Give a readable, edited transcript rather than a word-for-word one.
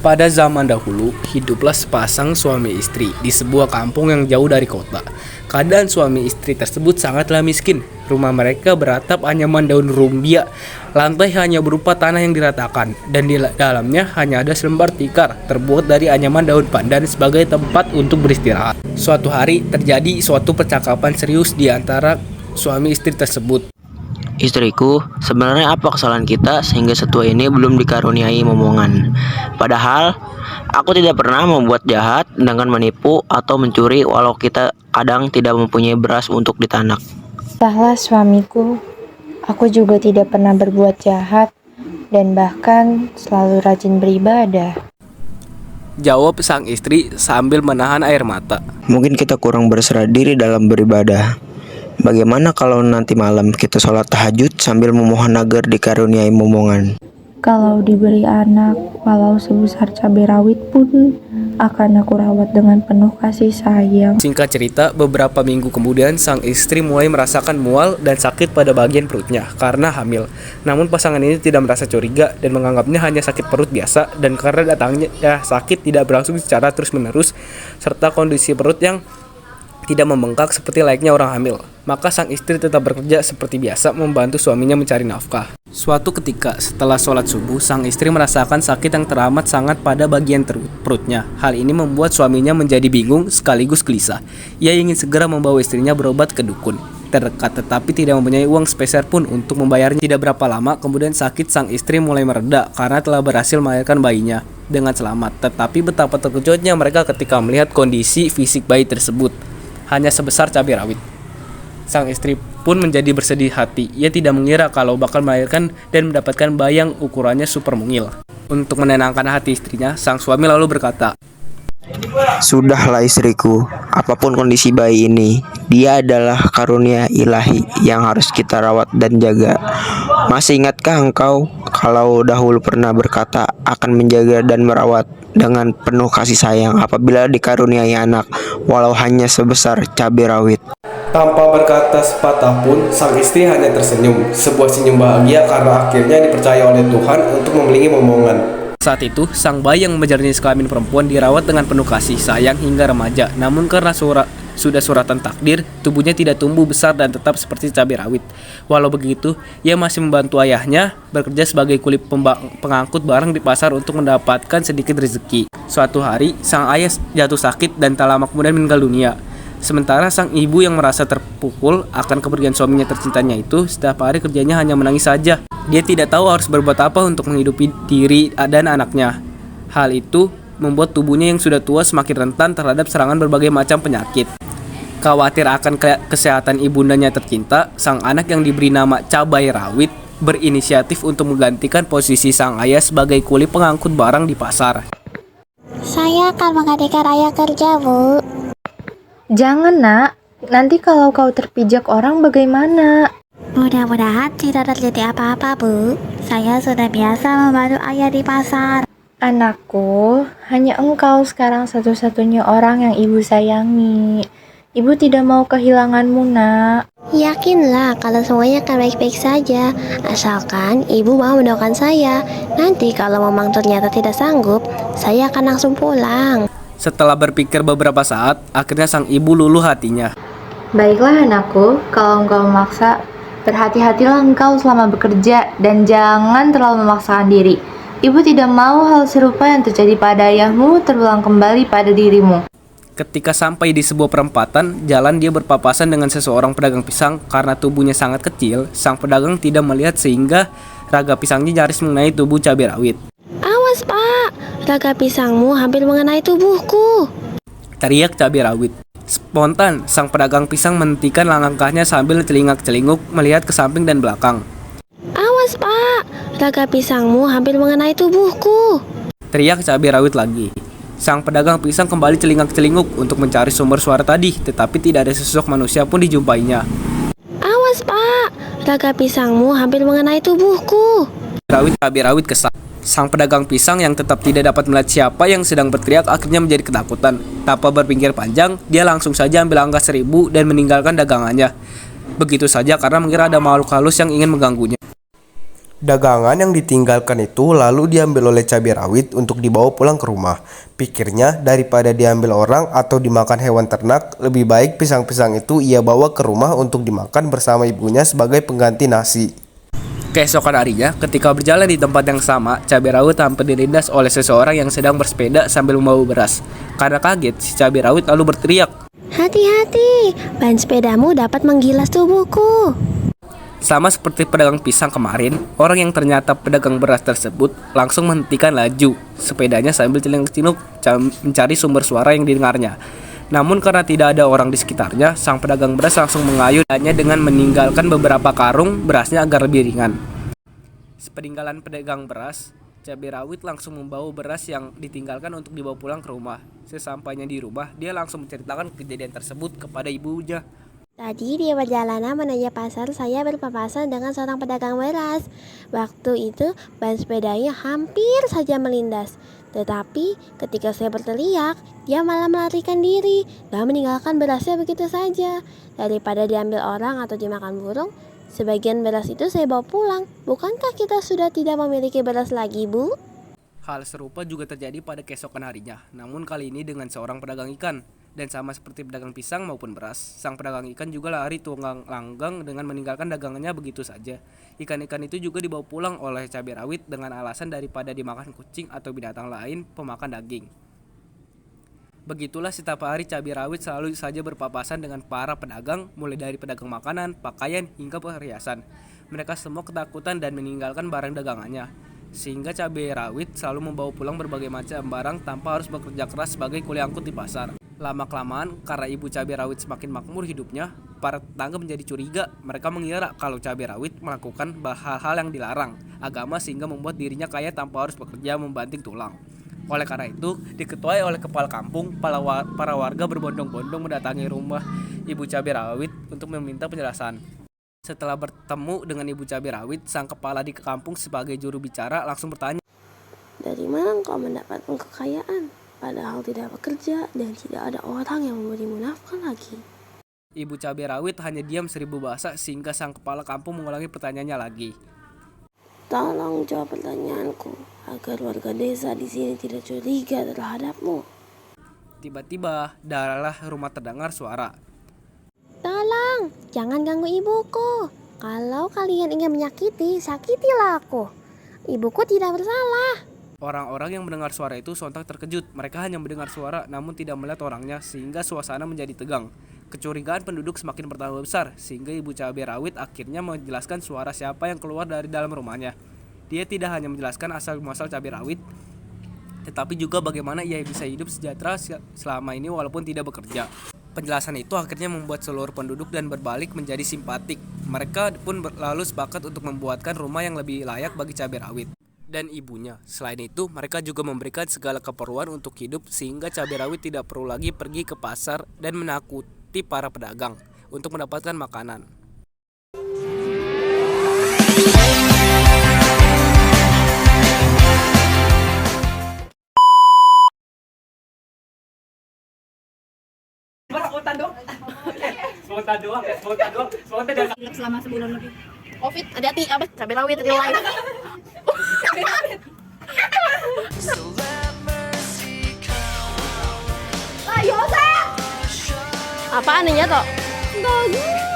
Pada zaman dahulu, hiduplah sepasang suami istri di sebuah kampung yang jauh dari kota. Keadaan suami istri tersebut sangatlah miskin. Rumah mereka beratap anyaman daun rumbia. Lantai hanya berupa tanah yang diratakan, dan di dalamnya hanya ada selembar tikar terbuat dari anyaman daun pandan sebagai tempat untuk beristirahat. Suatu hari terjadi suatu percakapan serius di antara suami istri tersebut. Istriku, sebenarnya apa kesalahan kita sehingga setua ini belum dikaruniai momongan? Padahal, aku tidak pernah membuat jahat dengan menipu atau mencuri walau kita kadang tidak mempunyai beras untuk ditanak. Entahlah suamiku, aku juga tidak pernah berbuat jahat dan bahkan selalu rajin beribadah. Jawab sang istri sambil menahan air mata. Mungkin kita kurang berserah diri dalam beribadah. Bagaimana kalau nanti malam kita sholat tahajud sambil memohon agar dikaruniai momongan? Kalau diberi anak, walau sebesar cabai rawit pun akan aku rawat dengan penuh kasih sayang. Singkat cerita, beberapa minggu kemudian sang istri mulai merasakan mual dan sakit pada bagian perutnya karena hamil. Namun pasangan ini tidak merasa curiga dan menganggapnya hanya sakit perut biasa, dan karena datangnya sakit tidak berlangsung secara terus-menerus serta kondisi perut yang tidak membengkak seperti layaknya orang hamil, maka sang istri tetap bekerja seperti biasa membantu suaminya mencari nafkah. Suatu ketika setelah sholat subuh, sang istri merasakan sakit yang teramat sangat pada bagian perutnya. Hal ini membuat suaminya menjadi bingung sekaligus gelisah. Ia ingin segera membawa istrinya berobat ke dukun terdekat, tetapi tidak mempunyai uang sepeser pun untuk membayarnya. Tidak berapa lama kemudian sakit sang istri mulai mereda karena telah berhasil melahirkan bayinya dengan selamat. Tetapi betapa terkejutnya mereka ketika melihat kondisi fisik bayi tersebut hanya sebesar cabai rawit. Sang istri pun menjadi bersedih hati. Ia tidak mengira kalau bakal melahirkan dan mendapatkan bayi yang ukurannya super mungil. Untuk menenangkan hati istrinya, sang suami lalu berkata, Sudahlah istriku, apapun kondisi bayi ini, dia adalah karunia ilahi yang harus kita rawat dan jaga. Masih ingatkah engkau kalau dahulu pernah berkata akan menjaga dan merawat dengan penuh kasih sayang apabila dikaruniai anak, walau hanya sebesar cabai rawit? Tanpa berkata sepatah pun, sang istri hanya tersenyum. Sebuah senyum bahagia karena akhirnya dipercaya oleh Tuhan untuk memelingi momongan. Saat itu, sang bayi yang berjenis kelamin perempuan dirawat dengan penuh kasih sayang hingga remaja. Namun karena sudah suratan takdir, tubuhnya tidak tumbuh besar dan tetap seperti cabai rawit. Walau begitu, ia masih membantu ayahnya bekerja sebagai kuli pengangkut barang di pasar untuk mendapatkan sedikit rezeki. Suatu hari, sang ayah jatuh sakit dan tak lama kemudian meninggal dunia. Sementara sang ibu yang merasa terpukul akan kepergian suaminya tercintanya itu, setiap hari kerjanya hanya menangis saja. Dia tidak tahu harus berbuat apa untuk menghidupi diri dan anaknya. Hal itu membuat tubuhnya yang sudah tua semakin rentan terhadap serangan berbagai macam penyakit. Khawatir akan kesehatan ibundanya tercinta, sang anak yang diberi nama Cabai Rawit berinisiatif untuk menggantikan posisi sang ayah sebagai kuli pengangkut barang di pasar. Saya akan menggantikan ayah kerja, Bu. Jangan nak, nanti kalau kau terpijak orang bagaimana? Mudah-mudahan tidak terjadi apa-apa, Bu. Saya sudah biasa membantu ayah di pasar. Anakku, hanya engkau sekarang satu-satunya orang yang ibu sayangi. Ibu tidak mau kehilanganmu, nak. Yakinlah kalau semuanya akan baik-baik saja, asalkan ibu mau mendoakan saya. Nanti kalau memang ternyata tidak sanggup, saya akan langsung pulang. Setelah berpikir beberapa saat, akhirnya sang ibu luluh hatinya. Baiklah anakku, kalau engkau memaksa, berhati-hatilah engkau selama bekerja dan jangan terlalu memaksakan diri. Ibu tidak mau hal serupa yang terjadi pada ayahmu terulang kembali pada dirimu. Ketika sampai di sebuah perempatan, jalan dia berpapasan dengan seseorang pedagang pisang. Karena tubuhnya sangat kecil, sang pedagang tidak melihat sehingga raga pisangnya nyaris mengenai tubuh cabai rawit. Awas, Pak, raga pisangmu hampir mengenai tubuhku. Teriak cabai rawit. Spontan, sang pedagang pisang menghentikan langkahnya sambil celingak-celinguk melihat ke samping dan belakang. Awas, Pak, raga pisangmu hampir mengenai tubuhku. Teriak cabai rawit lagi. Sang pedagang pisang kembali celingak-celinguk untuk mencari sumber suara tadi, tetapi tidak ada sosok manusia pun dijumpainya. Awas, Pak, raga pisangmu hampir mengenai tubuhku. Cabai rawit kesal. Sang pedagang pisang yang tetap tidak dapat melihat siapa yang sedang berteriak akhirnya menjadi ketakutan. Tanpa berpikir panjang, dia langsung saja ambil angka 1000 dan meninggalkan dagangannya. Begitu saja karena mengira ada makhluk halus yang ingin mengganggunya. Dagangan yang ditinggalkan itu lalu diambil oleh cabai rawit untuk dibawa pulang ke rumah. Pikirnya daripada diambil orang atau dimakan hewan ternak, lebih baik pisang-pisang itu ia bawa ke rumah untuk dimakan bersama ibunya sebagai pengganti nasi. Keesokan harinya, ketika berjalan di tempat yang sama, cabai rawit hampir dilindas oleh seseorang yang sedang bersepeda sambil membawa beras. Karena kaget, si cabai rawit lalu berteriak. Hati-hati, ban sepedamu dapat menggilas tubuhku. Sama seperti pedagang pisang kemarin, orang yang ternyata pedagang beras tersebut langsung menghentikan laju sepedanya sambil celingak-celinguk mencari sumber suara yang didengarnya. Namun karena tidak ada orang di sekitarnya, sang pedagang beras langsung mengayuh hanya dengan meninggalkan beberapa karung berasnya agar lebih ringan. Sepeninggalan pedagang beras, cabai rawit langsung membawa beras yang ditinggalkan untuk dibawa pulang ke rumah. Sesampainya di rumah, dia langsung menceritakan kejadian tersebut kepada ibunya. Tadi di perjalanan menuju pasar, saya berpapasan dengan seorang pedagang beras. Waktu itu, ban sepedanya hampir saja melindas. Tetapi, ketika saya berteriak, dia malah melarikan diri dan meninggalkan berasnya begitu saja. Daripada diambil orang atau dimakan burung, sebagian beras itu saya bawa pulang. Bukankah kita sudah tidak memiliki beras lagi, Bu? Hal serupa juga terjadi pada keesokan harinya, namun kali ini dengan seorang pedagang ikan. Dan sama seperti pedagang pisang maupun beras, sang pedagang ikan juga lari tunggang langgang dengan meninggalkan dagangannya begitu saja. Ikan-ikan itu juga dibawa pulang oleh cabai rawit dengan alasan daripada dimakan kucing atau binatang lain pemakan daging. Begitulah setiap hari cabai rawit selalu saja berpapasan dengan para pedagang, mulai dari pedagang makanan, pakaian, hingga perhiasan. Mereka semua ketakutan dan meninggalkan barang dagangannya, sehingga cabai rawit selalu membawa pulang berbagai macam barang tanpa harus bekerja keras sebagai kuli angkut di pasar. Lama-kelamaan, karena ibu cabai rawit semakin makmur hidupnya, para tetangga menjadi curiga. Mereka mengira kalau cabai rawit melakukan hal-hal yang dilarang agama sehingga membuat dirinya kaya tanpa harus bekerja membanting tulang. Oleh karena itu, diketuai oleh kepala kampung, para warga berbondong-bondong mendatangi rumah ibu cabai rawit untuk meminta penjelasan. Setelah bertemu dengan ibu cabai rawit, sang kepala di kampung sebagai juru bicara langsung bertanya, Dari mana engkau mendapatkan kekayaan? Padahal tidak bekerja dan tidak ada orang yang memberimu nafkah lagi. Ibu cabai rawit hanya diam 1000 bahasa sehingga sang kepala kampung mengulangi pertanyaannya lagi. Tolong jawab pertanyaanku agar warga desa di sini tidak curiga terhadapmu. Tiba-tiba, daralah rumah terdengar suara. Tolong, jangan ganggu ibuku. Kalau kalian ingin menyakiti, sakitilah aku. Ibuku tidak bersalah. Orang-orang yang mendengar suara itu sontak terkejut. Mereka hanya mendengar suara namun tidak melihat orangnya sehingga suasana menjadi tegang. Kecurigaan penduduk semakin bertambah besar sehingga ibu cabai rawit akhirnya menjelaskan suara siapa yang keluar dari dalam rumahnya. Dia tidak hanya menjelaskan asal-muasal cabai rawit, tetapi juga bagaimana ia bisa hidup sejahtera selama ini walaupun tidak bekerja. Penjelasan itu akhirnya membuat seluruh penduduk dan berbalik menjadi simpatik. Mereka pun lalu sepakat untuk membuatkan rumah yang lebih layak bagi cabai rawit dan ibunya. Selain itu, mereka juga memberikan segala keperluan untuk hidup sehingga cabai rawit tidak perlu lagi pergi ke pasar dan menakuti para pedagang untuk mendapatkan makanan. Selama sebulan lebih. Covid, hati-hati, apa? Cabai rawit real life. Cabai rawit. Ayo, Sa. Apaan nih ya, Tok? Bagus.